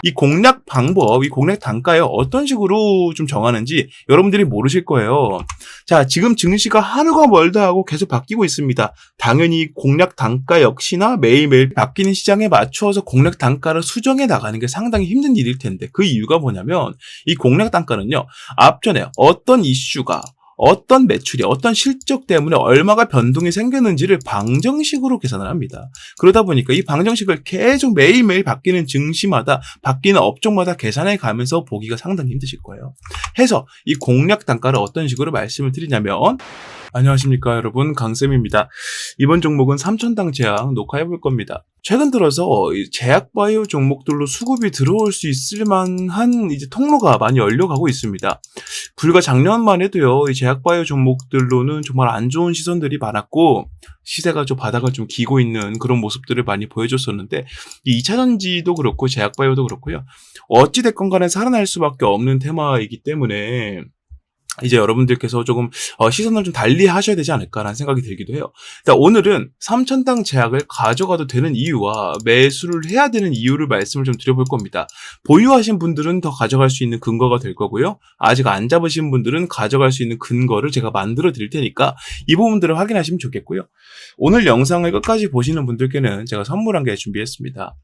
이 공략 방법, 이 공략 단가요 어떤 식으로 좀 정하는지 여러분들이 모르실 거예요. 자, 지금 증시가 하루가 멀다 하고 계속 바뀌고 있습니다. 당연히 공략 단가 역시나 매일매일 바뀌는 시장에 맞추어서 공략 단가를 수정해 나가는 게 상당히 힘든 일일 텐데, 그 이유가 뭐냐면 이 공략 단가는요, 앞전에 어떤 이슈가 어떤 매출이 어떤 실적 때문에 얼마가 변동이 생겼는지를 방정식으로 계산을 합니다. 그러다 보니까 이 방정식을 계속 매일매일 바뀌는 증시마다 바뀌는 업종마다 계산해 가면서 보기가 상당히 힘드실 거예요. 해서 이 공략 단가를 어떤 식으로 말씀을 드리냐면, 안녕하십니까 여러분, 강쌤입니다. 이번 종목은 삼천당 제약 녹화해 볼 겁니다. 최근 들어서 제약바이오 종목들로 수급이 들어올 수 있을 만한 이제 통로가 많이 열려가고 있습니다. 불과 작년만 해도요, 이 제약바이오 종목들로는 정말 안 좋은 시선들이 많았고 시세가 좀 바닥을 좀 기고 있는 그런 모습들을 많이 보여줬었는데, 이 2차전지도 그렇고 제약바이오도 그렇고요, 어찌됐건 간에 살아날 수밖에 없는 테마이기 때문에 이제 여러분들께서 조금 시선을 좀 달리 하셔야 되지 않을까라는 생각이 들기도 해요. 일단 오늘은 삼천당 제약을 가져가도 되는 이유와 매수를 해야 되는 이유를 말씀을 좀 드려볼 겁니다. 보유하신 분들은 더 가져갈 수 있는 근거가 될 거고요, 아직 안 잡으신 분들은 가져갈 수 있는 근거를 제가 만들어 드릴 테니까 이 부분들을 확인하시면 좋겠고요. 오늘 영상을 끝까지 보시는 분들께는 제가 선물 한 개 준비했습니다.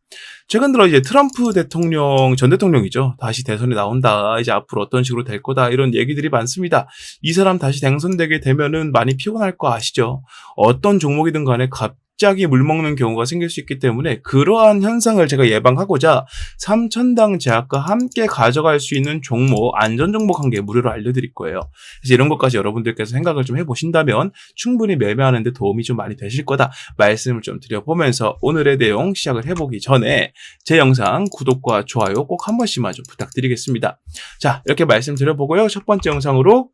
최근 들어 이제 트럼프 대통령, 전 대통령이죠, 다시 대선에 나온다, 이제 앞으로 어떤 식으로 될 거다, 이런 얘기들이 많습니다. 이 사람 다시 당선되게 되면은 많이 피곤할 거 아시죠? 어떤 종목이든 간에 갑자기 물먹는 경우가 생길 수 있기 때문에 그러한 현상을 제가 예방하고자 삼천당 제약과 함께 가져갈 수 있는 종목, 안전 종목 한 개 무료로 알려드릴 거예요. 그래서 이런 것까지 여러분들께서 생각을 좀 해보신다면 충분히 매매하는 데 도움이 좀 많이 되실 거다 말씀을 좀 드려보면서, 오늘의 내용 시작을 해보기 전에 제 영상 구독과 좋아요 꼭 한 번씩만 좀 부탁드리겠습니다. 자, 이렇게 말씀드려보고요, 첫 번째 영상으로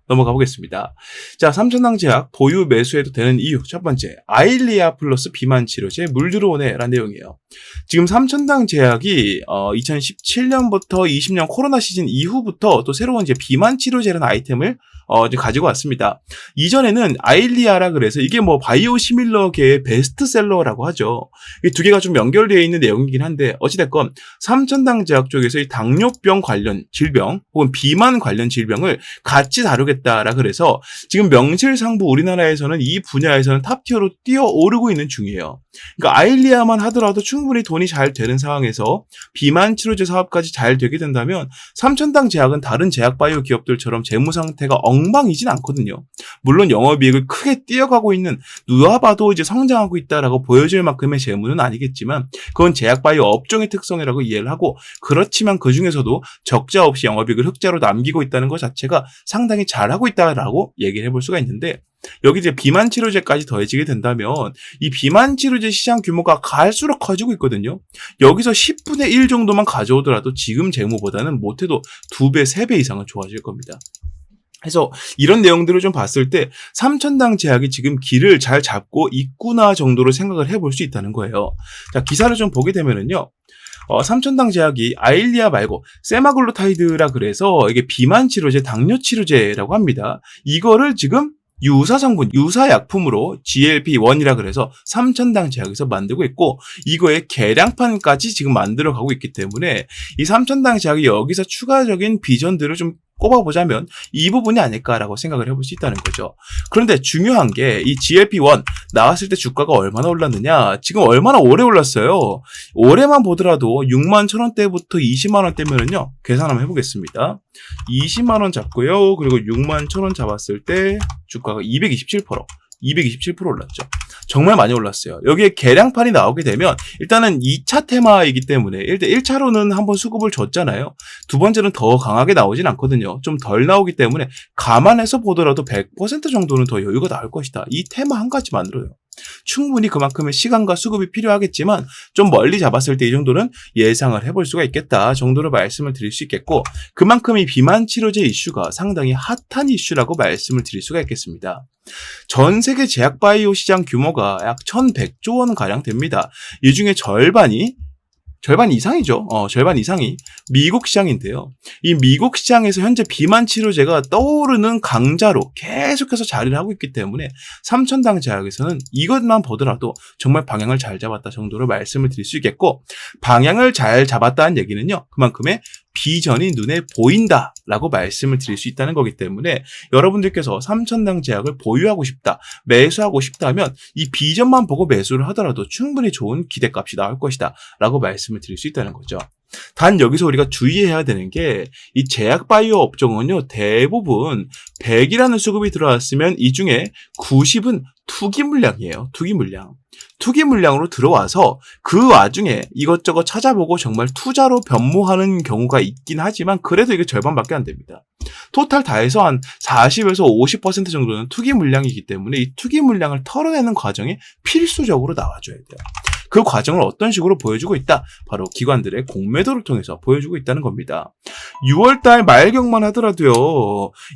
넘어가 보겠습니다. 자, 삼천당 제약 보유 매수해도 되는 이유 첫 번째, 아일리아 플러스 비만 치료제 물 들어오네 라는 내용이에요. 지금 삼천당 제약이 2017년부터 20년 코로나 시즌 이후부터 또 새로운 이제 비만 치료제라는 아이템을 이제 가지고 왔습니다. 이전에는 아일리아라 그래서 이게 뭐 바이오 시밀러계의 베스트셀러라고 하죠. 이 두 개가 좀 연결되어 있는 내용이긴 한데, 어찌됐건 삼천당 제약 쪽에서 이 당뇨병 관련 질병 혹은 비만 관련 질병을 같이 다루겠다라 그래서 지금 명실상부 우리나라에서는 이 분야에서는 탑티어로 뛰어오르고 있는 중이에요. 그러니까 아일리아만 하더라도 충분히 돈이 잘 되는 상황에서 비만 치료제 사업까지 잘 되게 된다면 삼천당 제약은 다른 제약바이오 기업들처럼 재무 상태가 엉망이진 않거든요. 물론 영업이익을 크게 뛰어가고 있는, 누가 봐도 이제 성장하고 있다라고 보여질 만큼의 재무는 아니겠지만 그건 제약바이오 업종의 특성이라고 이해를 하고, 그렇지만 그 중에서도 적자 없이 영업이익을 흑자로 남기고 있다는 것 자체가 상당히 잘하고 있다라고 얘기를 해볼 수가 있는데, 여기 이제 비만 치료제까지 더해지게 된다면 이 비만 치료제 시장 규모가 갈수록 커지고 있거든요. 여기서 10분의 1 정도만 가져오더라도 지금 재무보다는 못해도 2배, 3배 이상은 좋아질 겁니다. 그래서 이런 내용들을 좀 봤을 때 삼천당 제약이 지금 길을 잘 잡고 있구나 정도로 생각을 해볼 수 있다는 거예요. 자, 기사를 좀 보게 되면은요, 삼천당 제약이 아일리아 말고 세마글루타이드라 그래서 이게 비만 치료제, 당뇨 치료제라고 합니다. 이거를 지금 유사 성분, 유사 약품으로 GLP-1이라 그래서 삼천당 제약에서 만들고 있고, 이거의 개량판까지 지금 만들어 가고 있기 때문에 이 삼천당 제약이 여기서 추가적인 비전들을 좀 꼽아보자면 이 부분이 아닐까라고 생각을 해볼 수 있다는 거죠. 그런데 중요한 게 이 GLP-1 나왔을 때 주가가 얼마나 올랐느냐, 지금 얼마나 오래 올랐어요. 올해만 보더라도 6만 1,000원대부터 20만 원대면은요, 계산 한번 해보겠습니다. 20만 원 잡고요, 그리고 6만 1,000원 잡았을 때 주가가 227% 올랐죠. 정말 많이 올랐어요. 여기에 개량판이 나오게 되면 일단은 2차 테마이기 때문에 일단 1차로는 한번 수급을 줬잖아요. 두 번째는 더 강하게 나오진 않거든요. 좀 덜 나오기 때문에 감안해서 보더라도 100% 정도는 더 여유가 나올 것이다. 이 테마 한 가지만으로요. 충분히 그만큼의 시간과 수급이 필요하겠지만 좀 멀리 잡았을 때 이 정도는 예상을 해볼 수가 있겠다 정도로 말씀을 드릴 수 있겠고, 그만큼 이 비만 치료제 이슈가 상당히 핫한 이슈라고 말씀을 드릴 수가 있겠습니다. 전 세계 제약바이오 시장 규모가 약 1,100조 원 가량 됩니다. 이 중에 절반이 절반 이상이죠. 절반 이상이 미국 시장인데요. 이 미국 시장에서 현재 비만 치료제가 떠오르는 강자로 계속해서 자리를 하고 있기 때문에 삼천당 제약에서는 이것만 보더라도 정말 방향을 잘 잡았다 정도로 말씀을 드릴 수 있겠고, 방향을 잘 잡았다는 얘기는요, 그만큼의 비전이 눈에 보인다라고 말씀을 드릴 수 있다는 거기 때문에 여러분들께서 삼천당 제약을 보유하고 싶다, 매수하고 싶다면 이 비전만 보고 매수를 하더라도 충분히 좋은 기대값이 나올 것이다 라고 말씀을 드릴 수 있다는 거죠. 단 여기서 우리가 주의해야 되는 게, 이 제약바이오 업종은요, 대부분 100이라는 수급이 들어왔으면 이 중에 90은 투기 물량이에요. 투기 물량. 투기 물량으로 들어와서 그 와중에 이것저것 찾아보고 정말 투자로 변모하는 경우가 있긴 하지만 그래도 이게 절반밖에 안 됩니다. 토탈 다 해서 한 40에서 50% 정도는 투기 물량이기 때문에 이 투기 물량을 털어내는 과정에 필수적으로 나와줘야 돼요. 그 과정을 어떤 식으로 보여주고 있다? 바로 기관들의 공매도를 통해서 보여주고 있다는 겁니다. 6월달 말경만 하더라도요,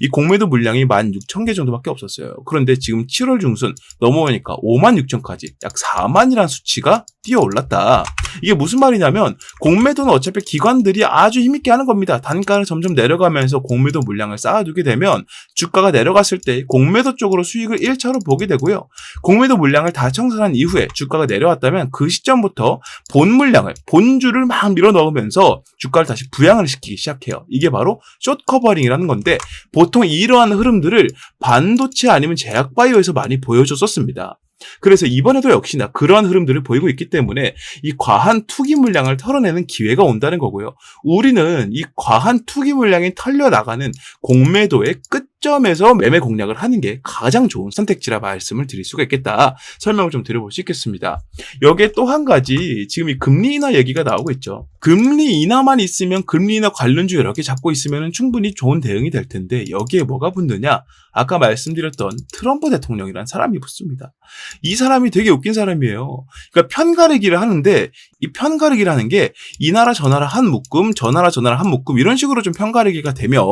이 공매도 물량이 16,000개 정도밖에 없었어요. 그런데 지금 7월 중순 넘어오니까 56,000까지 약 4만이라는 수치가 뛰어올랐다. 이게 무슨 말이냐면, 공매도는 어차피 기관들이 아주 힘있게 하는 겁니다. 단가를 점점 내려가면서 공매도 물량을 쌓아두게 되면 주가가 내려갔을 때 공매도 쪽으로 수익을 1차로 보게 되고요. 공매도 물량을 다 청산한 이후에 주가가 내려왔다면 그 시점부터 본 물량을, 본주를 막 밀어 넣으면서 주가를 다시 부양을 시키기 시작해요. 이게 바로 숏 커버링이라는 건데, 보통 이러한 흐름들을 반도체 아니면 제약바이오에서 많이 보여줬었습니다. 그래서 이번에도 역시나 그러한 흐름들을 보이고 있기 때문에 이 과한 투기 물량을 털어내는 기회가 온다는 거고요. 우리는 이 과한 투기 물량이 털려나가는 공매도의 끝점에서 매매 공략을 하는 게 가장 좋은 선택지라 말씀을 드릴 수가 있겠다. 설명을 좀 드려볼 수 있겠습니다. 여기에 또 한 가지, 지금 이 금리 인하 얘기가 나오고 있죠. 금리 인하만 있으면, 금리 인하 관련주 여러 개 잡고 있으면 충분히 좋은 대응이 될 텐데, 여기에 뭐가 붙느냐? 아까 말씀드렸던 트럼프 대통령이라는 사람이 붙습니다. 이 사람이 되게 웃긴 사람이에요. 그러니까 편가르기를 하는데, 이 편가르기라는 게 이 나라 저 나라 한 묶음, 저 나라 저 나라 한 묶음, 이런 식으로 좀 편가르기가 되면,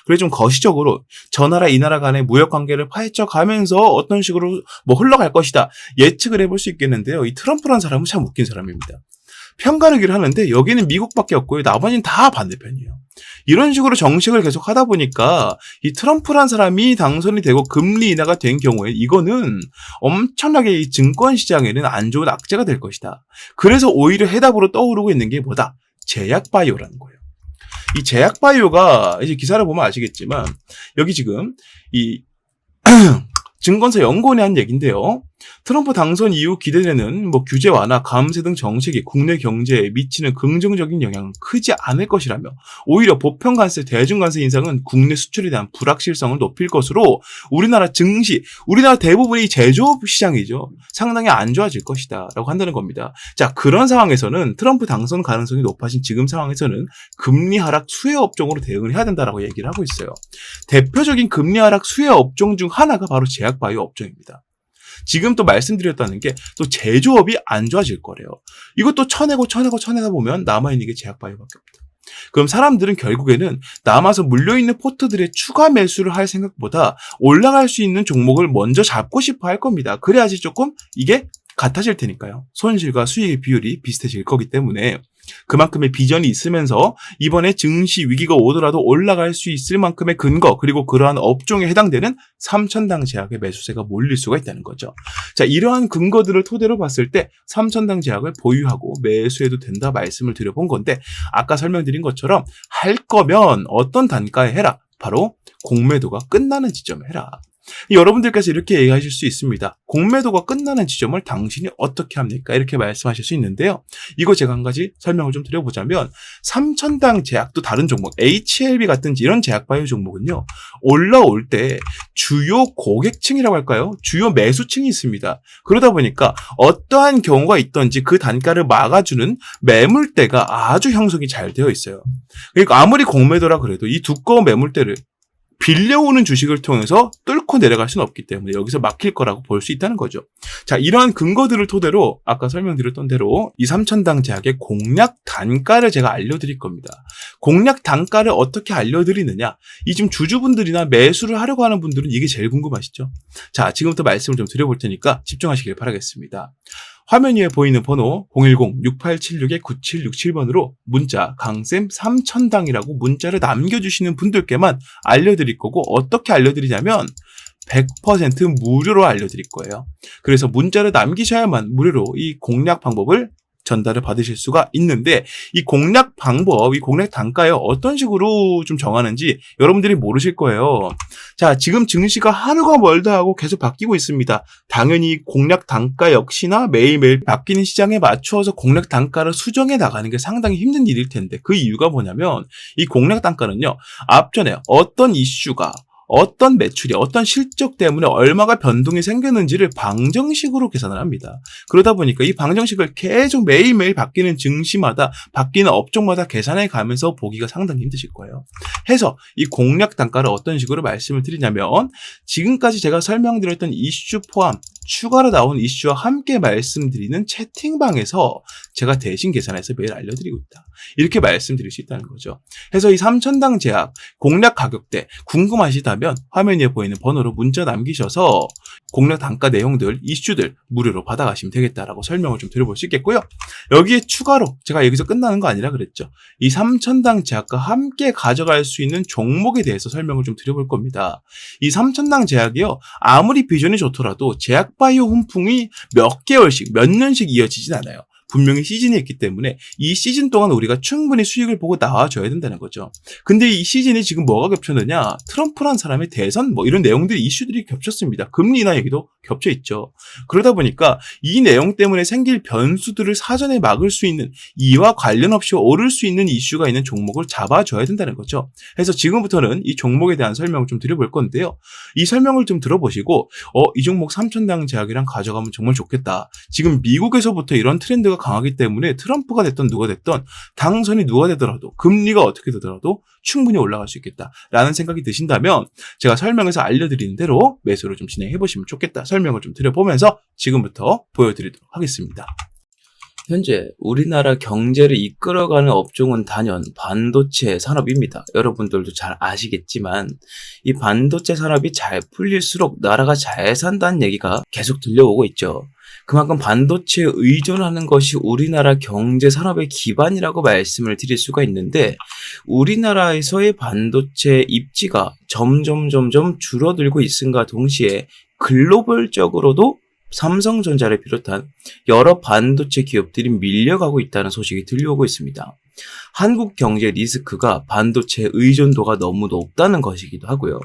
그래 좀 거시적으로 저 나라 이 나라 간의 무역 관계를 파헤쳐 가면서 어떤 식으로 뭐 흘러갈 것이다 예측을 해볼 수 있겠는데요. 이 트럼프라는 사람은 참 웃긴 사람입니다. 편가르기를 하는데 여기는 미국밖에 없고요, 나머지는 다 반대편이에요. 이런 식으로 정책을 계속 하다 보니까 이 트럼프란 사람이 당선이 되고 금리 인하가 된 경우에 이거는 엄청나게 이 증권 시장에는 안 좋은 악재가 될 것이다. 그래서 오히려 해답으로 떠오르고 있는 게 뭐다? 제약바이오라는 거예요. 이 제약바이오가 이제 기사를 보면 아시겠지만, 여기 지금 이 증권사 연구원이 한 얘기인데요. 트럼프 당선 이후 기대되는 뭐 규제 완화, 감세 등 정책이 국내 경제에 미치는 긍정적인 영향은 크지 않을 것이라며, 오히려 보편관세, 대중관세 인상은 국내 수출에 대한 불확실성을 높일 것으로 우리나라 증시, 우리나라 대부분이 제조업 시장이죠, 상당히 안 좋아질 것이다 라고 한다는 겁니다. 자, 그런 상황에서는 트럼프 당선 가능성이 높아진 지금 상황에서는 금리 하락 수혜 업종으로 대응을 해야 된다라고 얘기를 하고 있어요. 대표적인 금리 하락 수혜 업종 중 하나가 바로 제약바이오 업종입니다. 지금 또 말씀드렸다는 게 또 제조업이 안 좋아질 거래요. 이것도 쳐내다 보면 남아있는 게 제약바이오밖에 없다. 그럼 사람들은 결국에는 남아서 물려있는 포트들의 추가 매수를 할 생각보다 올라갈 수 있는 종목을 먼저 잡고 싶어 할 겁니다. 그래야지 조금 이게 같아질 테니까요. 손실과 수익의 비율이 비슷해질 거기 때문에 그만큼의 비전이 있으면서 이번에 증시 위기가 오더라도 올라갈 수 있을 만큼의 근거, 그리고 그러한 업종에 해당되는 삼천당 제약의 매수세가 몰릴 수가 있다는 거죠. 자, 이러한 근거들을 토대로 봤을 때 삼천당 제약을 보유하고 매수해도 된다 말씀을 드려본 건데, 아까 설명드린 것처럼 할 거면 어떤 단가에 해라? 바로 공매도가 끝나는 지점에 해라. 여러분들께서 이렇게 얘기하실 수 있습니다. 공매도가 끝나는 지점을 당신이 어떻게 합니까? 이렇게 말씀하실 수 있는데요. 이거 제가 한 가지 설명을 좀 드려보자면, 삼천당 제약도 다른 종목, HLB 같은 이런 제약바이오 종목은요, 올라올 때 주요 고객층이라고 할까요? 주요 매수층이 있습니다. 그러다 보니까 어떠한 경우가 있든지 그 단가를 막아주는 매물대가 아주 형성이 잘 되어 있어요. 그러니까 아무리 공매도라 그래도 이 두꺼운 매물대를 빌려오는 주식을 통해서 뚫고 내려갈 수는 없기 때문에 여기서 막힐 거라고 볼 수 있다는 거죠. 자, 이러한 근거들을 토대로 아까 설명드렸던 대로 이 삼천당 제약의 공략 단가를 제가 알려드릴 겁니다. 공략 단가를 어떻게 알려드리느냐? 이 지금 주주분들이나 매수를 하려고 하는 분들은 이게 제일 궁금하시죠? 자, 지금부터 말씀을 좀 드려볼 테니까 집중하시길 바라겠습니다. 화면 위에 보이는 번호 010-6876-9767번으로 문자 강쌤 3000당이라고 문자를 남겨주시는 분들께만 알려드릴 거고, 어떻게 알려드리냐면 100% 무료로 알려드릴 거예요. 그래서 문자를 남기셔야만 무료로 이 공략 방법을 전달을 받으실 수가 있는데, 이 공략 방법, 이 공략 단가요, 어떤 식으로 좀 정하는지 여러분들이 모르실 거예요. 자, 지금 증시가 하루가 멀다 하고 계속 바뀌고 있습니다. 당연히 공략 단가 역시나 매일매일 바뀌는 시장에 맞추어서 공략 단가를 수정해 나가는 게 상당히 힘든 일일 텐데, 그 이유가 뭐냐면 이 공략 단가는요, 앞전에 어떤 이슈가, 어떤 매출이, 어떤 실적 때문에 얼마가 변동이 생겼는지를 방정식으로 계산을 합니다. 그러다 보니까 이 방정식을 계속 매일매일 바뀌는 증시마다, 바뀌는 업종마다 계산해 가면서 보기가 상당히 힘드실 거예요. 해서 이 공략 단가를 어떤 식으로 말씀을 드리냐면, 지금까지 제가 설명드렸던 이슈 포함 추가로 나온 이슈와 함께 말씀드리는 채팅방에서 제가 대신 계산해서 매일 알려드리고 있다, 이렇게 말씀드릴 수 있다는 거죠. 해서 이 3000당 제약 공략 가격대 궁금하시다면 화면 위에 보이는 번호로 문자 남기셔서 공략 단가 내용들, 이슈들 무료로 받아가시면 되겠다라고 설명을 좀 드려볼 수 있겠고요. 여기에 추가로 제가 여기서 끝나는 거 아니라 그랬죠. 이 3000당 제약과 함께 가져갈 수 있는 종목에 대해서 설명을 좀 드려볼 겁니다. 이 3000당 제약이요, 아무리 비전이 좋더라도 제약 바이오 훈풍이 몇 개월씩, 몇 년씩 이어지진 않아요. 분명히 시즌이 있기 때문에 이 시즌 동안 우리가 충분히 수익을 보고 나와줘야 된다는 거죠. 근데 이 시즌이 지금 뭐가 겹쳤느냐? 트럼프란 사람의 대선 이런 내용들이, 이슈들이 겹쳤습니다. 금리 인하 얘기도 겹쳐 있죠. 그러다 보니까 이 내용 때문에 생길 변수들을 사전에 막을 수 있는, 이와 관련 없이 오를 수 있는 이슈가 있는 종목을 잡아줘야 된다는 거죠. 그래서 지금부터는 이 종목에 대한 설명을 좀 드려볼 건데요. 이 설명을 좀 들어보시고 이 종목 3000당 제약이랑 가져가면 정말 좋겠다. 지금 미국에서부터 이런 트렌드가 강하기 때문에 트럼프가 됐던 누가 됐던, 당선이 누가 되더라도, 금리가 어떻게 되더라도 충분히 올라갈 수 있겠다라는 생각이 드신다면 제가 설명해서 알려드리는 대로 매수를 좀 진행해 보시면 좋겠다, 설명을 좀 드려보면서 지금부터 보여드리도록 하겠습니다. 현재 우리나라 경제를 이끌어가는 업종은 단연 반도체 산업입니다. 여러분들도 잘 아시겠지만 이 반도체 산업이 잘 풀릴수록 나라가 잘 산다는 얘기가 계속 들려오고 있죠. 그만큼 반도체에 의존하는 것이 우리나라 경제 산업의 기반이라고 말씀을 드릴 수가 있는데, 우리나라에서의 반도체 입지가 점점 줄어들고 있음과 동시에 글로벌적으로도 삼성전자를 비롯한 여러 반도체 기업들이 밀려가고 있다는 소식이 들려오고 있습니다. 한국 경제 리스크가 반도체 의존도가 너무 높다는 것이기도 하고요.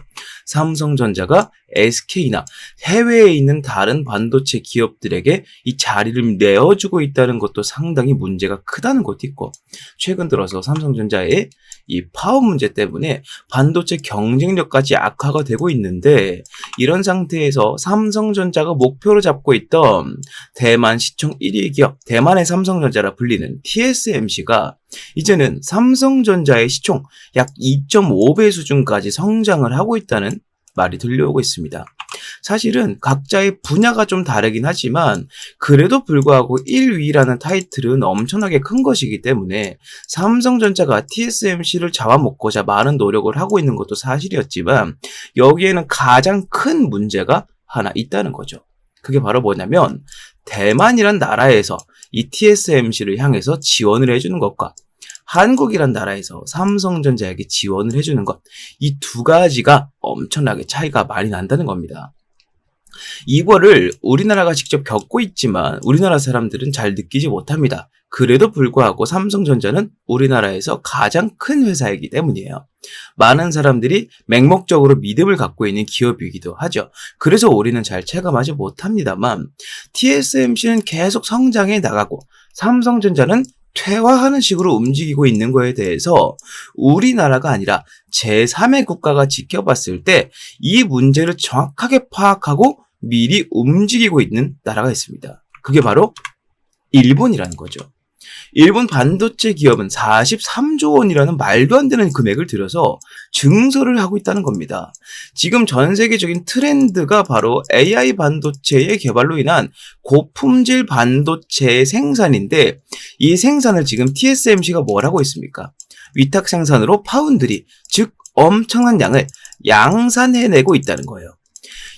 삼성전자가 SK나 해외에 있는 다른 반도체 기업들에게 이 자리를 내어주고 있다는 것도 상당히 문제가 크다는 것도 있고, 최근 들어서 삼성전자의 이 파업 문제 때문에 반도체 경쟁력까지 악화가 되고 있는데, 이런 상태에서 삼성전자가 목표로 잡고 있던 대만 시총 1위 기업, 대만의 삼성전자라 불리는 TSMC가 이제는 삼성전자의 시총 약 2.5배 수준까지 성장을 하고 있다는 말이 들려오고 있습니다. 사실은 각자의 분야가 좀 다르긴 하지만 그래도 불구하고 1위라는 타이틀은 엄청나게 큰 것이기 때문에 삼성전자가 TSMC를 잡아먹고자 많은 노력을 하고 있는 것도 사실이었지만, 여기에는 가장 큰 문제가 하나 있다는 거죠. 그게 바로 뭐냐면, 대만이란 나라에서 이 TSMC를 향해서 지원을 해주는 것과 한국이란 나라에서 삼성전자에게 지원을 해주는 것, 이 두 가지가 엄청나게 차이가 많이 난다는 겁니다. 이거를 우리나라가 직접 겪고 있지만 우리나라 사람들은 잘 느끼지 못합니다. 그래도 불구하고 삼성전자는 우리나라에서 가장 큰 회사이기 때문이에요. 많은 사람들이 맹목적으로 믿음을 갖고 있는 기업이기도 하죠. 그래서 우리는 잘 체감하지 못합니다만, TSMC는 계속 성장해 나가고 삼성전자는 퇴화하는 식으로 움직이고 있는 거에 대해서 우리나라가 아니라 제3의 국가가 지켜봤을 때 이 문제를 정확하게 파악하고 미리 움직이고 있는 나라가 있습니다. 그게 바로 일본이라는 거죠. 일본 반도체 기업은 43조 원이라는 말도 안 되는 금액을 들여서 증설을 하고 있다는 겁니다. 지금 전 세계적인 트렌드가 바로 AI 반도체의 개발로 인한 고품질 반도체의 생산인데, 이 생산을 지금 TSMC가 뭘 하고 있습니까? 위탁 생산으로 파운드리, 즉 엄청난 양을 양산해내고 있다는 거예요.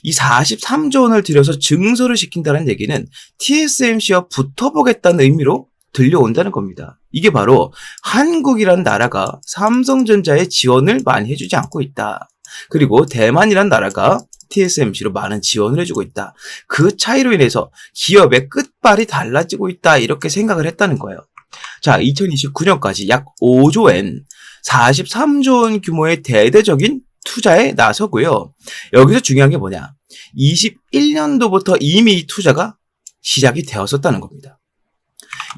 이 43조 원을 들여서 증설을 시킨다는 얘기는 TSMC와 붙어보겠다는 의미로 들려온다는 겁니다. 이게 바로 한국이란 나라가 삼성전자에 지원을 많이 해주지 않고 있다. 그리고 대만이란 나라가 TSMC로 많은 지원을 해주고 있다. 그 차이로 인해서 기업의 끝발이 달라지고 있다. 이렇게 생각을 했다는 거예요. 자, 2029년까지 약 5조엔 43조 원 규모의 대대적인 투자에 나서고요. 여기서 중요한 게 뭐냐? 21년도부터 이미 이 투자가 시작이 되었었다는 겁니다.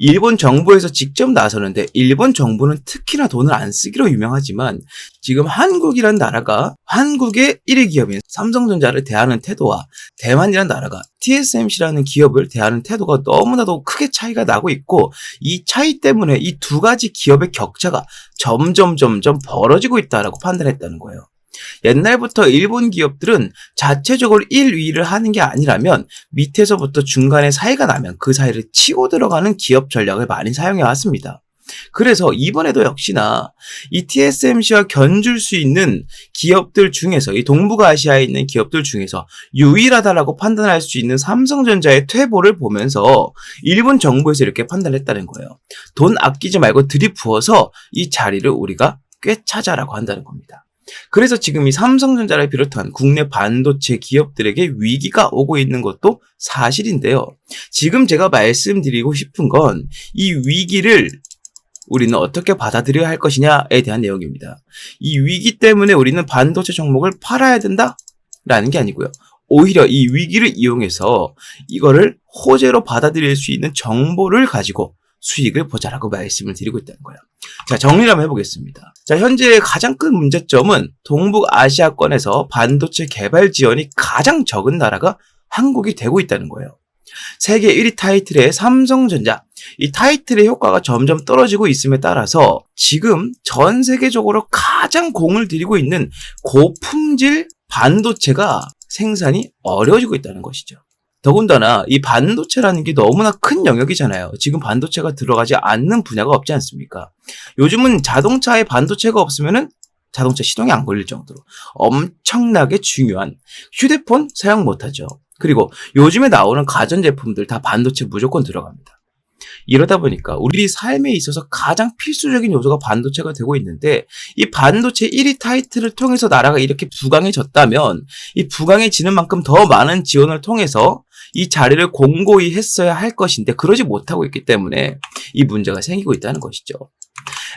일본 정부에서 직접 나서는데 일본 정부는 특히나 돈을 안 쓰기로 유명하지만 지금 한국이란 나라가 한국의 1위 기업인 삼성전자를 대하는 태도와 대만이란 나라가 TSMC라는 기업을 대하는 태도가 너무나도 크게 차이가 나고 있고 이 차이 때문에 이 두 가지 기업의 격차가 점점 벌어지고 있다라고 판단했다는 거예요. 옛날부터 일본 기업들은 자체적으로 1위를 하는 게 아니라면 밑에서부터 중간에 사이가 나면 그 사이를 치고 들어가는 기업 전략을 많이 사용해 왔습니다. 그래서 이번에도 역시나 이 TSMC와 견줄 수 있는 기업들 중에서 이 동북아시아에 있는 기업들 중에서 유일하다라고 판단할 수 있는 삼성전자의 퇴보를 보면서 일본 정부에서 이렇게 판단했다는 거예요. 돈 아끼지 말고 들이부어서 이 자리를 우리가 꿰차자라고 한다는 겁니다. 그래서 지금 이 삼성전자를 비롯한 국내 반도체 기업들에게 위기가 오고 있는 것도 사실인데요. 지금 제가 말씀드리고 싶은 건 이 위기를 우리는 어떻게 받아들여야 할 것이냐에 대한 내용입니다. 이 위기 때문에 우리는 반도체 종목을 팔아야 된다라는 게 아니고요. 오히려 이 위기를 이용해서 이거를 호재로 받아들일 수 있는 정보를 가지고 수익을 보자라고 말씀을 드리고 있다는 거예요. 자, 정리를 한번 해보겠습니다. 자, 현재 가장 큰 문제점은 동북아시아권에서 반도체 개발 지원이 가장 적은 나라가 한국이 되고 있다는 거예요. 세계 1위 타이틀의 삼성전자, 이 타이틀의 효과가 점점 떨어지고 있음에 따라서 지금 전 세계적으로 가장 공을 들이고 있는 고품질 반도체가 생산이 어려워지고 있다는 것이죠. 더군다나 이 반도체라는 게 너무나 큰 영역이잖아요. 지금 반도체가 들어가지 않는 분야가 없지 않습니까? 요즘은 자동차에 반도체가 없으면은 자동차 시동이 안 걸릴 정도로 엄청나게 중요한 휴대폰 사용 못하죠. 그리고 요즘에 나오는 가전제품들 다 반도체 무조건 들어갑니다. 이러다 보니까 우리 삶에 있어서 가장 필수적인 요소가 반도체가 되고 있는데 이 반도체 1위 타이틀을 통해서 나라가 이렇게 부강해졌다면 이 부강해지는 만큼 더 많은 지원을 통해서 이 자리를 공고히 했어야 할 것인데 그러지 못하고 있기 때문에 이 문제가 생기고 있다는 것이죠.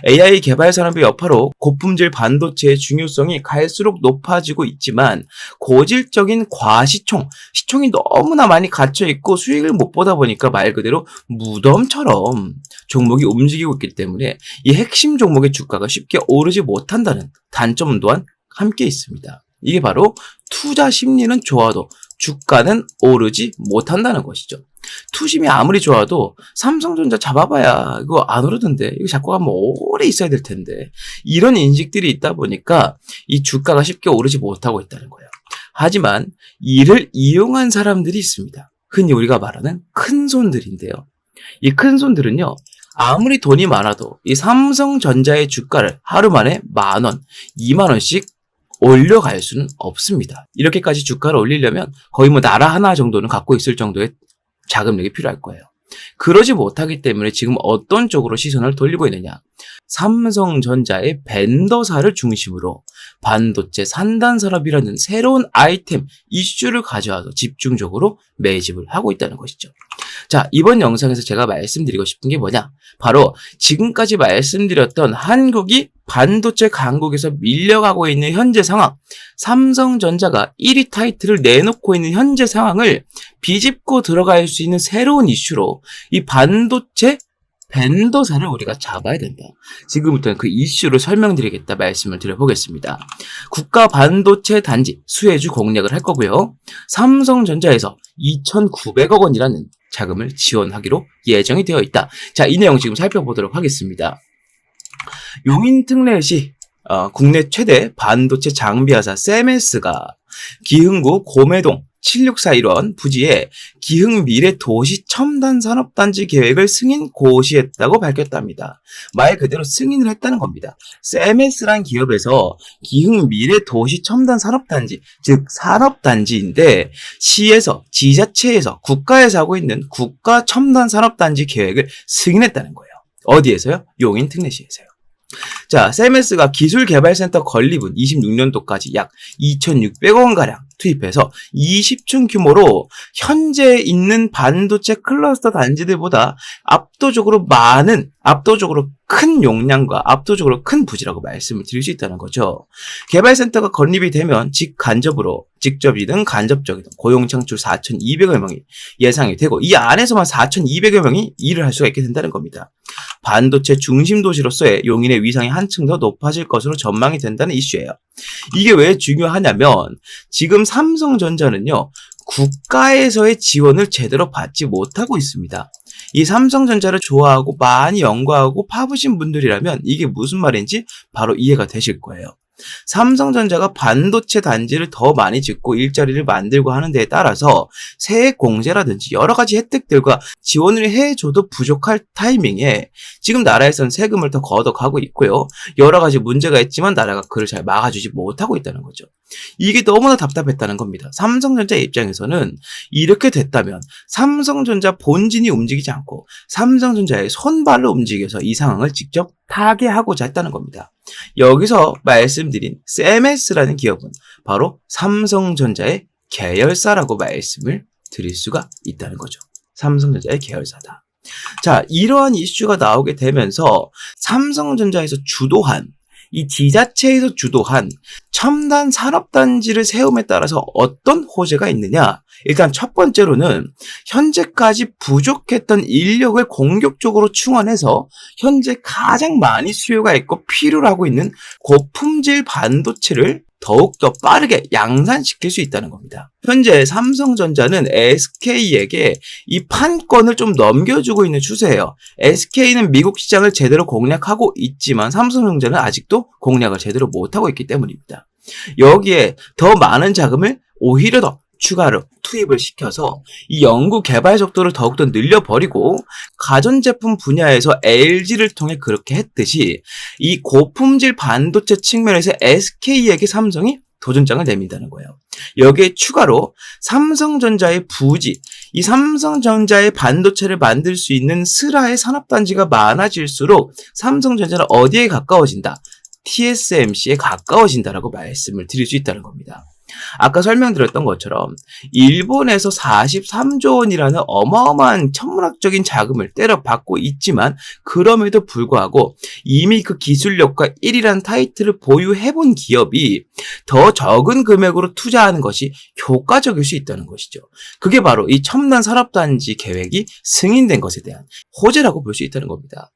AI 개발 산업의 여파로 고품질 반도체의 중요성이 갈수록 높아지고 있지만 고질적인 과시총, 시총이 너무나 많이 갇혀있고 수익을 못 보다 보니까 말 그대로 무덤처럼 종목이 움직이고 있기 때문에 이 핵심 종목의 주가가 쉽게 오르지 못한다는 단점 또한 함께 있습니다. 이게 바로 투자 심리는 좋아도 주가는 오르지 못한다는 것이죠. 투심이 아무리 좋아도 삼성전자 잡아봐야 이거 안 오르던데 이거 잡고 가면 오래 있어야 될 텐데 이런 인식들이 있다 보니까 이 주가가 쉽게 오르지 못하고 있다는 거예요. 하지만 이를 이용한 사람들이 있습니다. 흔히 우리가 말하는 큰손들인데요. 이 큰손들은요. 아무리 돈이 많아도 이 삼성전자의 주가를 하루 만에 10,000원, 20,000원씩 올려갈 수는 없습니다. 이렇게까지 주가를 올리려면 거의 뭐 나라 하나 정도는 갖고 있을 정도의 자금력이 필요할 거예요. 그러지 못하기 때문에 지금 어떤 쪽으로 시선을 돌리고 있느냐. 삼성전자의 벤더사를 중심으로 반도체 산단 산업이라는 새로운 아이템, 이슈를 가져와서 집중적으로 매집을 하고 있다는 것이죠. 자, 이번 영상에서 제가 말씀드리고 싶은 게 뭐냐? 바로 지금까지 말씀드렸던 한국이 반도체 강국에서 밀려가고 있는 현재 상황, 삼성전자가 1위 타이틀을 내놓고 있는 현재 상황을 비집고 들어갈 수 있는 새로운 이슈로 이 반도체 벤더사를 우리가 잡아야 된다. 지금부터는 그 이슈를 설명드리겠다 말씀을 드려보겠습니다. 국가 반도체 단지 수혜주 공략을 할 거고요. 삼성전자에서 2,900억 원이라는 자금을 지원하기로 예정이 되어 있다. 자, 이 내용 지금 살펴보도록 하겠습니다. 용인특례시 국내 최대 반도체 장비 회사 세메스가 기흥구 고매동 7641원 부지에 기흥 미래 도시 첨단 산업단지 계획을 승인 고시했다고 밝혔답니다. 말 그대로 승인을 했다는 겁니다. CMS란 기업에서 기흥 미래 도시 첨단 산업단지, 즉 산업단지인데 시에서, 지자체에서, 국가에서 하고 있는 국가 첨단 산업단지 계획을 승인했다는 거예요. 어디에서요? 용인 특례시에서요. 자, CMS가 기술개발센터 건립은 26년도까지 약 2,600원가량 투입해서 20층 규모로 현재 있는 반도체 클러스터 단지들보다 압도적으로 큰 용량과 압도적으로 큰 부지라고 말씀을 드릴 수 있다는 거죠. 개발센터가 건립이 되면 직접이든 간접적이든 고용 창출 4,200여 명이 예상이 되고 이 안에서만 4,200여 명이 일을 할 수가 있게 된다는 겁니다. 반도체 중심 도시로서의 용인의 위상이 한층 더 높아질 것으로 전망이 된다는 이슈예요. 이게 왜 중요하냐면 지금 삼성전자는요, 국가에서의 지원을 제대로 받지 못하고 있습니다. 이 삼성전자를 좋아하고 많이 연구하고 파보신 분들이라면 이게 무슨 말인지 바로 이해가 되실 거예요. 삼성전자가 반도체 단지를 더 많이 짓고 일자리를 만들고 하는 데에 따라서 세액 공제라든지 여러 가지 혜택들과 지원을 해줘도 부족할 타이밍에 지금 나라에서는 세금을 더 걷어가고 있고요. 여러 가지 문제가 있지만 나라가 그를 잘 막아주지 못하고 있다는 거죠. 이게 너무나 답답했다는 겁니다. 삼성전자 입장에서는 이렇게 됐다면 삼성전자 본진이 움직이지 않고 삼성전자의 손발로 움직여서 이 상황을 직접 타개하고자 했다는 겁니다. 여기서 말씀드린 CMS라는 기업은 바로 삼성전자의 계열사라고 말씀을 드릴 수가 있다는 거죠. 삼성전자의 계열사다. 자, 이러한 이슈가 나오게 되면서 삼성전자에서 주도한 이 지자체에서 주도한 첨단 산업단지를 세움에 따라서 어떤 호재가 있느냐? 일단 첫 번째로는 현재까지 부족했던 인력을 공격적으로 충원해서 현재 가장 많이 수요가 있고 필요로 하고 있는 고품질 반도체를 더욱더 빠르게 양산시킬 수 있다는 겁니다. 현재 삼성전자는 SK에게 이 판권을 좀 넘겨주고 있는 추세예요. SK는 미국 시장을 제대로 공략하고 있지만 삼성전자는 아직도 공략을 제대로 못하고 있기 때문입니다. 여기에 더 많은 자금을 오히려 더 추가로 투입을 시켜서 이 연구 개발 속도를 더욱더 늘려버리고 가전제품 분야에서 LG를 통해 그렇게 했듯이 이 고품질 반도체 측면에서 SK에게 삼성이 도전장을 내민다는 거예요. 여기에 추가로 삼성전자의 부지, 이 삼성전자의 반도체를 만들 수 있는 스라의 산업단지가 많아질수록 삼성전자는 어디에 가까워진다? TSMC에 가까워진다라고 말씀을 드릴 수 있다는 겁니다. 아까 설명드렸던 것처럼 일본에서 43조 원이라는 어마어마한 천문학적인 자금을 때려받고 있지만 그럼에도 불구하고 이미 그 기술력과 1위라는 타이틀을 보유해본 기업이 더 적은 금액으로 투자하는 것이 효과적일 수 있다는 것이죠. 그게 바로 이 첨단 산업단지 계획이 승인된 것에 대한 호재라고 볼 수 있다는 겁니다.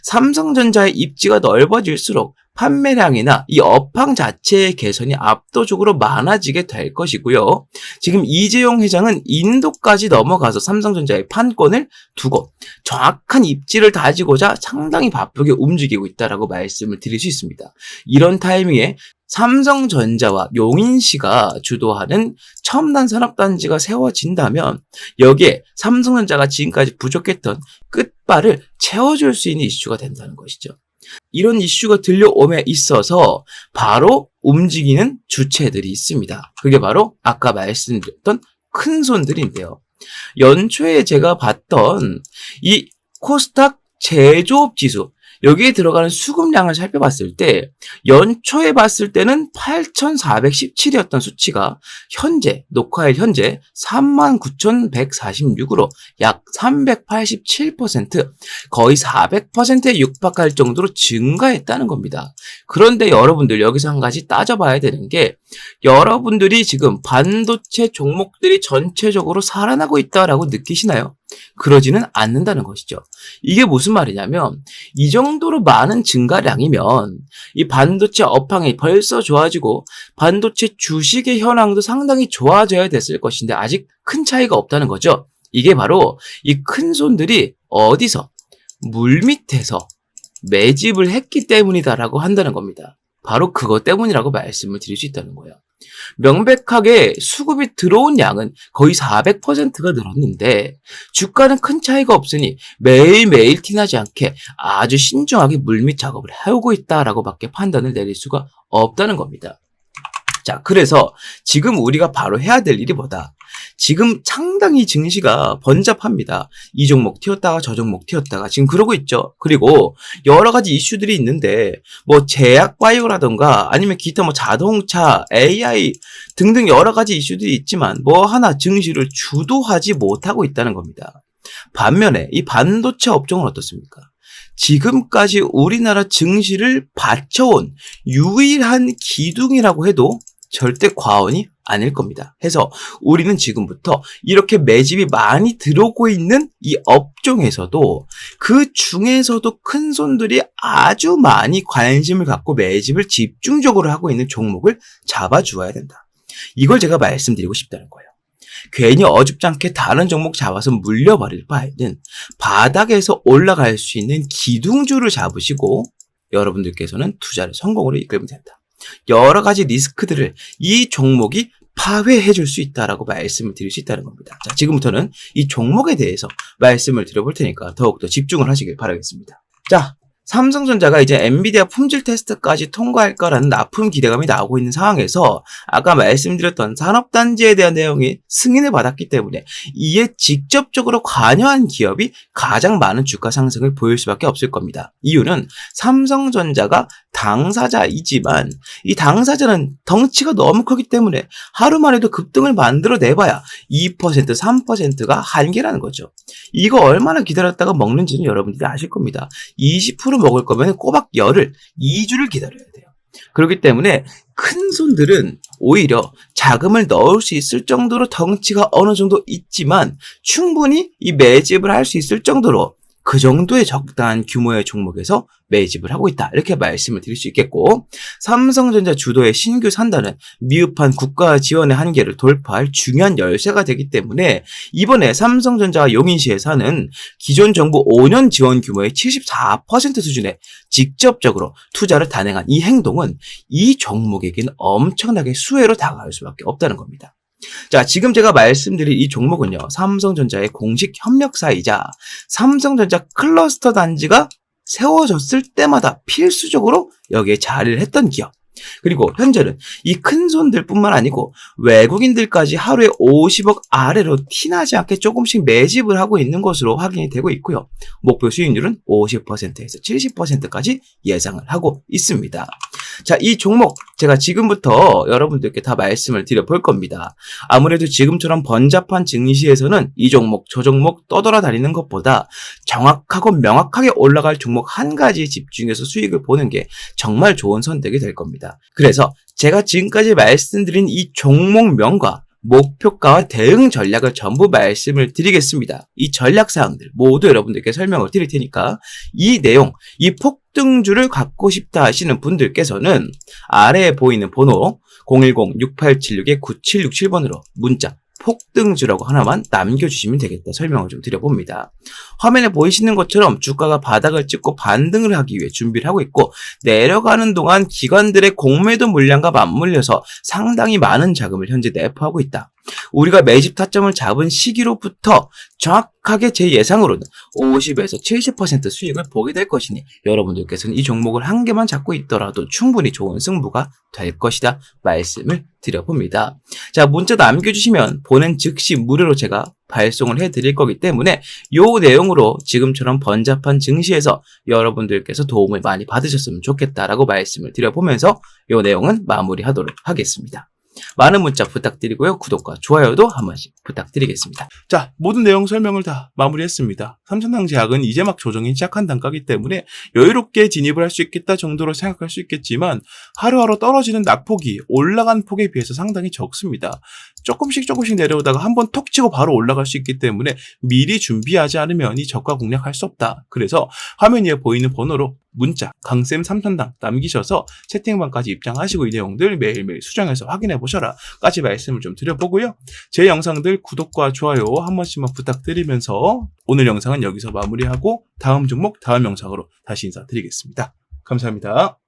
삼성전자의 입지가 넓어질수록 판매량이나 이 업황 자체의 개선이 압도적으로 많아지게 될 것이고요. 지금 이재용 회장은 인도까지 넘어가서 삼성전자의 판권을 두고 정확한 입지를 다지고자 상당히 바쁘게 움직이고 있다라고 말씀을 드릴 수 있습니다. 이런 타이밍에 삼성전자와 용인시가 주도하는 첨단 산업단지가 세워진다면 여기에 삼성전자가 지금까지 부족했던 끝발을 채워줄 수 있는 이슈가 된다는 것이죠. 이런 이슈가 들려옴에 있어서 바로 움직이는 주체들이 있습니다. 그게 바로 아까 말씀드렸던 큰 손들인데요. 연초에 제가 봤던 이 코스닥 제조업 지수, 여기에 들어가는 수급량을 살펴봤을 때 연초에 봤을 때는 8,417이었던 수치가 녹화일 현재 39,146으로 약 387%, 거의 400%에 육박할 정도로 증가했다는 겁니다. 그런데 여러분들 여기서 한 가지 따져봐야 되는 게 여러분들이 지금 반도체 종목들이 전체적으로 살아나고 있다라고 느끼시나요? 그러지는 않는다는 것이죠. 이게 무슨 말이냐면 이 정도로 많은 증가량이면 이 반도체 업황이 벌써 좋아지고 반도체 주식의 현황도 상당히 좋아져야 됐을 것인데 아직 큰 차이가 없다는 거죠. 이게 바로 이 큰 손들이 어디서 물밑에서 매집을 했기 때문이다라고 한다는 겁니다. 바로 그것 때문이라고 말씀을 드릴 수 있다는 거예요. 명백하게 수급이 들어온 양은 거의 400%가 늘었는데 주가는 큰 차이가 없으니 매일매일 티나지 않게 아주 신중하게 물밑 작업을 해오고 있다라고 밖에 판단을 내릴 수가 없다는 겁니다. 자, 그래서 지금 우리가 바로 해야 될 일이 뭐다? 지금 상당히 증시가 번잡합니다. 이 종목 튀었다가 저 종목 튀었다가 지금 그러고 있죠. 그리고 여러 가지 이슈들이 있는데 뭐 제약 바이오라던가 아니면 기타 뭐 자동차, AI 등등 여러 가지 이슈들이 있지만 뭐 하나 증시를 주도하지 못하고 있다는 겁니다. 반면에 이 반도체 업종은 어떻습니까? 지금까지 우리나라 증시를 받쳐온 유일한 기둥이라고 해도 절대 과언이 아닐 겁니다. 해서 우리는 지금부터 이렇게 매집이 많이 들어오고 있는 이 업종에서도 그 중에서도 큰 손들이 아주 많이 관심을 갖고 매집을 집중적으로 하고 있는 종목을 잡아주어야 된다. 이걸 제가 말씀드리고 싶다는 거예요. 괜히 어줍지 않게 다른 종목 잡아서 물려버릴 바에는 바닥에서 올라갈 수 있는 기둥주를 잡으시고 여러분들께서는 투자를 성공으로 이끌면 된다. 여러 가지 리스크들을 이 종목이 파회해 줄 수 있다라고 말씀을 드릴 수 있다는 겁니다. 자, 지금부터는 이 종목에 대해서 말씀을 드려볼 테니까 더욱더 집중을 하시길 바라겠습니다. 자, 삼성전자가 이제 엔비디아 품질 테스트까지 통과할 거라는 납품 기대감이 나오고 있는 상황에서 아까 말씀드렸던 산업단지에 대한 내용이 승인을 받았기 때문에 이에 직접적으로 관여한 기업이 가장 많은 주가 상승을 보일 수밖에 없을 겁니다. 이유는 삼성전자가 당사자이지만 이 당사자는 덩치가 너무 크기 때문에 하루만 해도 급등을 만들어내봐야 2%, 3%가 한계라는 거죠. 이거 얼마나 기다렸다가 먹는지는 여러분들이 아실 겁니다. 20% 먹을 거면 꼬박 열흘, 2주를 기다려야 돼요. 그렇기 때문에 큰 손들은 오히려 자금을 넣을 수 있을 정도로 덩치가 어느 정도 있지만 충분히 이 매집을 할 수 있을 정도로 그 정도의 적당한 규모의 종목에서 매집을 하고 있다. 이렇게 말씀을 드릴 수 있겠고 삼성전자 주도의 신규 산단은 미흡한 국가 지원의 한계를 돌파할 중요한 열쇠가 되기 때문에 이번에 삼성전자와 용인시에 사는 기존 정부 5년 지원 규모의 74% 수준에 직접적으로 투자를 단행한 이 행동은 이 종목에게는 엄청나게 수혜로 다가갈 수밖에 없다는 겁니다. 자, 지금 제가 말씀드린 이 종목은요, 삼성전자의 공식 협력사이자 삼성전자 클러스터 단지가 세워졌을 때마다 필수적으로 여기에 자리를 했던 기업. 그리고 현재는 이 큰 손들뿐만 아니고 외국인들까지 하루에 50억 아래로 티나지 않게 조금씩 매집을 하고 있는 것으로 확인이 되고 있고요. 목표 수익률은 50%에서 70%까지 예상을 하고 있습니다. 자, 이 종목 제가 지금부터 여러분들께 다 말씀을 드려볼 겁니다. 아무래도 지금처럼 번잡한 증시에서는 이 종목 저 종목 떠돌아다니는 것보다 정확하고 명확하게 올라갈 종목 한 가지에 집중해서 수익을 보는 게 정말 좋은 선택이 될 겁니다. 그래서 제가 지금까지 말씀드린 이 종목명과 목표가와 대응 전략을 전부 말씀을 드리겠습니다. 이 전략사항들 모두 여러분들께 설명을 드릴 테니까 이 내용, 이 폭등주를 갖고 싶다 하시는 분들께서는 아래에 보이는 번호 010-6876-9767번으로 문자 폭등주라고 하나만 남겨주시면 되겠다 설명을 좀 드려봅니다. 화면에 보이시는 것처럼 주가가 바닥을 찍고 반등을 하기 위해 준비를 하고 있고 내려가는 동안 기관들의 공매도 물량과 맞물려서 상당히 많은 자금을 현재 내포하고 있다. 우리가 매집 타점을 잡은 시기로부터 정확하게 제 예상으로는 50에서 70% 수익을 보게 될 것이니 여러분들께서는 이 종목을 한 개만 잡고 있더라도 충분히 좋은 승부가 될 것이다 말씀을 드려봅니다. 자, 문자 남겨주시면 보낸 즉시 무료로 제가 발송을 해드릴 거기 때문에 이 내용으로 지금처럼 번잡한 증시에서 여러분들께서 도움을 많이 받으셨으면 좋겠다라고 말씀을 드려보면서 이 내용은 마무리하도록 하겠습니다. 많은 문자 부탁드리고요. 구독과 좋아요도 한 번씩 부탁드리겠습니다. 자, 모든 내용 설명을 다 마무리했습니다. 삼천당 제약은 이제 막 조정이 시작한 단가이기 때문에 여유롭게 진입을 할 수 있겠다 정도로 생각할 수 있겠지만 하루하루 떨어지는 낙폭이 올라간 폭에 비해서 상당히 적습니다. 조금씩 내려오다가 한번 톡 치고 바로 올라갈 수 있기 때문에 미리 준비하지 않으면 이 저가 공략할 수 없다. 그래서 화면 위에 보이는 번호로 문자 강쌤 삼천당 남기셔서 채팅방까지 입장하시고 이 내용들 매일매일 수정해서 확인해 보셔라 까지 말씀을 좀 드려보고요. 제 영상들 구독과 좋아요 한 번씩만 부탁드리면서 오늘 영상은 여기서 마무리하고 다음 종목 다음 영상으로 다시 인사드리겠습니다. 감사합니다.